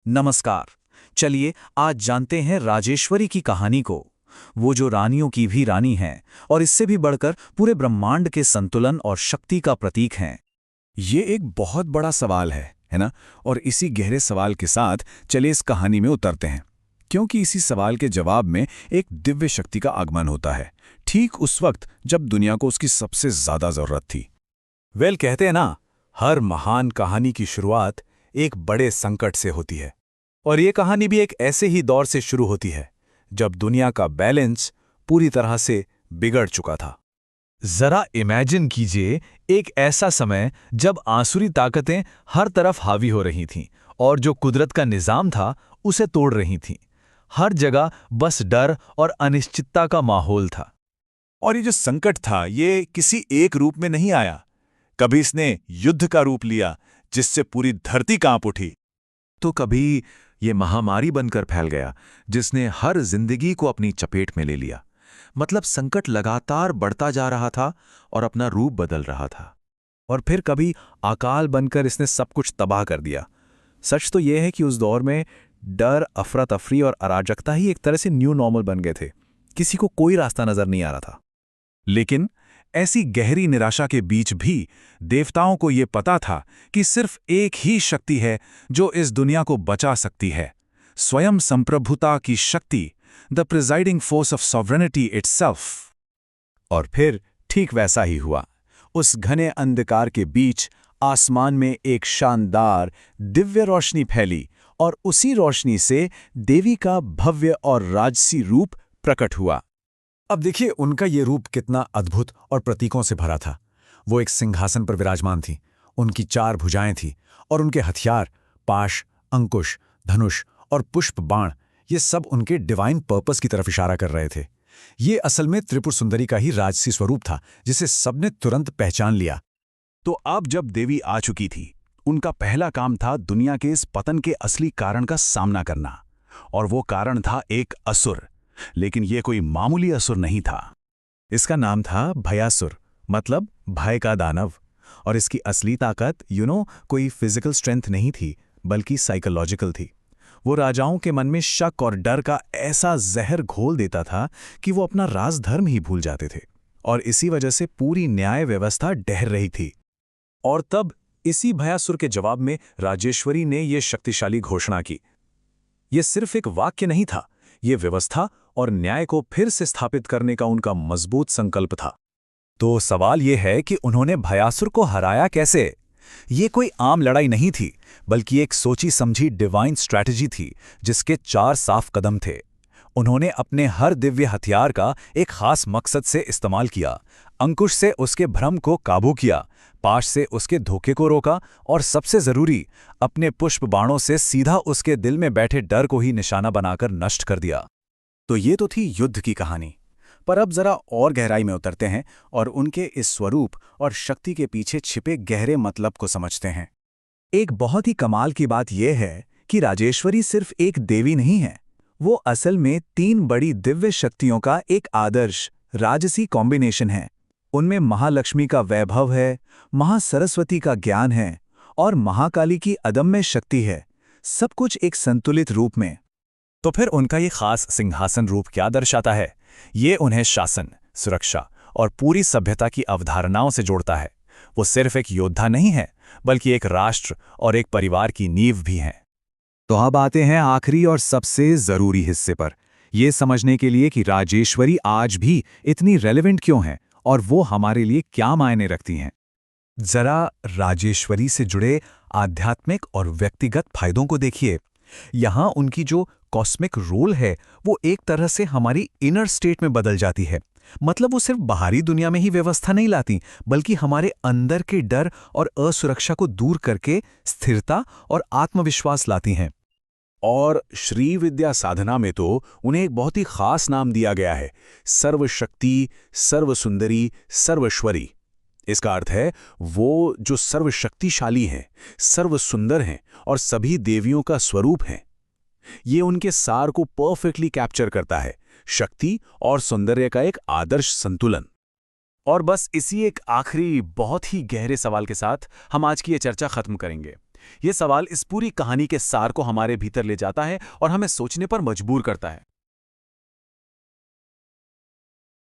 नमस्कार। चलिए आज जानते हैं राजेश्वरी की कहानी को। वो जो रानियों की भी रानी हैं और इससे भी बढ़कर पूरे ब्रह्मांड के संतुलन और शक्ति का प्रतीक हैं। ये एक बहुत बड़ा सवाल है ना? और इसी गहरे सवाल के साथ चलिए इस कहानी में उतरते हैं, क्योंकि इसी सवाल के जवाब में एक दिव्य शक्ति का आगमन होता है, ठीक उस वक्त जब दुनिया को उसकी सबसे ज्यादा जरूरत थी। कहते हैं ना, हर महान कहानी की शुरुआत एक बड़े संकट से होती है। और ये कहानी भी एक ऐसे ही दौर से शुरू होती है जब दुनिया का बैलेंस पूरी तरह से बिगड़ चुका था। जरा इमेजिन कीजिए एक ऐसा समय जब आसुरी ताकतें हर तरफ हावी हो रही थीं और जो कुदरत का निजाम था उसे तोड़ रही थीं। हर जगह बस डर और अनिश्चितता का माहौल था। और ये जो संकट था ये किसी एक रूप में नहीं आया। कभी इसने युद्ध का रूप लिया जिससे पूरी धरती कांप उठी, तो कभी ये महामारी बनकर फैल गया जिसने हर जिंदगी को अपनी चपेट में ले लिया। मतलब संकट लगातार बढ़ता जा रहा था और अपना रूप बदल रहा था। और फिर कभी अकाल बनकर इसने सब कुछ तबाह कर दिया। सच तो यह है कि उस दौर में डर, अफरा तफरी और अराजकता ही एक तरह से न्यू नॉर्मल बन गए थे। किसी को कोई रास्ता नजर नहीं आ रहा था। लेकिन ऐसी गहरी निराशा के बीच भी देवताओं को ये पता था कि सिर्फ एक ही शक्ति है जो इस दुनिया को बचा सकती है, स्वयं संप्रभुता की शक्ति, the presiding force of sovereignty itself. और फिर ठीक वैसा ही हुआ। उस घने अंधकार के बीच आसमान में एक शानदार दिव्य रोशनी फैली और उसी रोशनी से देवी का भव्य और राजसी रूप प्रकट हुआ। अब देखिए उनका ये रूप कितना अद्भुत और प्रतीकों से भरा था। वो एक सिंहासन पर विराजमान थी, उनकी 4 भुजाएं थीं और उनके हथियार पाश, अंकुश, धनुष और पुष्प बाण, ये सब उनके डिवाइन पर्पस की तरफ इशारा कर रहे थे। ये असल में त्रिपुर सुंदरी का ही राजसी स्वरूप था जिसे सबने तुरंत पहचान लिया। तो अब जब देवी आ चुकी थी, उनका पहला काम था दुनिया के इस पतन के असली कारण का सामना करना। और वो कारण था एक असुर। लेकिन ये कोई मामूली असुर नहीं था। इसका नाम था भयासुर, मतलब भय का दानव। और इसकी असली ताकत कोई फिजिकल स्ट्रेंथ नहीं थी, बल्कि साइकोलॉजिकल थी। वो राजाओं के मन में शक और डर का ऐसा जहर घोल देता था कि वो अपना राजधर्म ही भूल जाते थे। और इसी वजह से पूरी न्याय व्यवस्था डह रही थी। और तब इसी भयासुर के जवाब में राजेश्वरी ने यह शक्तिशाली घोषणा की। यह सिर्फ एक वाक्य नहीं था, ये व्यवस्था और न्याय को फिर से स्थापित करने का उनका मजबूत संकल्प था। तो सवाल यह है कि उन्होंने भयासुर को हराया कैसे? ये कोई आम लड़ाई नहीं थी, बल्कि एक सोची समझी डिवाइन स्ट्रैटेजी थी जिसके 4 साफ कदम थे। उन्होंने अपने हर दिव्य हथियार का एक खास मकसद से इस्तेमाल किया। अंकुश से उसके भ्रम को काबू किया, पाश से उसके धोखे को रोका और सबसे जरूरी, अपने पुष्प बाणों से सीधा उसके दिल में बैठे डर को ही निशाना बनाकर नष्ट कर दिया। तो ये तो थी युद्ध की कहानी। पर अब जरा और गहराई में उतरते हैं और उनके इस स्वरूप और शक्ति के पीछे छिपे गहरे मतलब को समझते हैं। एक बहुत ही कमाल की बात यह है कि राजेश्वरी सिर्फ एक देवी नहीं है, वो असल में 3 बड़ी दिव्य शक्तियों का एक आदर्श राजसी कॉम्बिनेशन है। उनमें महालक्ष्मी का वैभव है, महासरस्वती का ज्ञान है और महाकाली की अदम्य शक्ति है, सब कुछ एक संतुलित रूप में। तो फिर उनका ये खास सिंहासन रूप क्या दर्शाता है? ये उन्हें शासन, सुरक्षा और पूरी सभ्यता की अवधारणाओं से जोड़ता है। वो सिर्फ एक योद्धा नहीं है, बल्कि एक राष्ट्र और एक परिवार की नींव भी हैं। तो अब आते हैं आखिरी और सबसे जरूरी हिस्से पर, ये समझने के लिए कि राजेश्वरी आज भी इतनी रेलेवेंट क्यों है और वो हमारे लिए क्या मायने रखती हैं। जरा राजेश्वरी से जुड़े आध्यात्मिक और व्यक्तिगत फायदों को देखिए। यहां उनकी जो कॉस्मिक रोल है वो एक तरह से हमारी इनर स्टेट में बदल जाती है। मतलब वो सिर्फ बाहरी दुनिया में ही व्यवस्था नहीं लाती, बल्कि हमारे अंदर के डर और असुरक्षा को दूर करके स्थिरता और आत्मविश्वास लाती हैं। और श्री विद्या साधना में तो उन्हें एक बहुत ही खास नाम दिया गया है, सर्वशक्ति, सर्वसुंदरी, सर्वश्वरी। इसका अर्थ है वो जो सर्वशक्तिशाली हैं, सर्वसुंदर हैं और सभी देवियों का स्वरूप हैं। ये उनके सार को परफेक्टली कैप्चर करता है, शक्ति और सौंदर्य का एक आदर्श संतुलन। और बस इसी एक आखिरी बहुत ही गहरे सवाल के साथ हम आज की ये चर्चा खत्म करेंगे ये सवाल इस पूरी कहानी के सार को हमारे भीतर ले जाता है और हमें सोचने पर मजबूर करता है।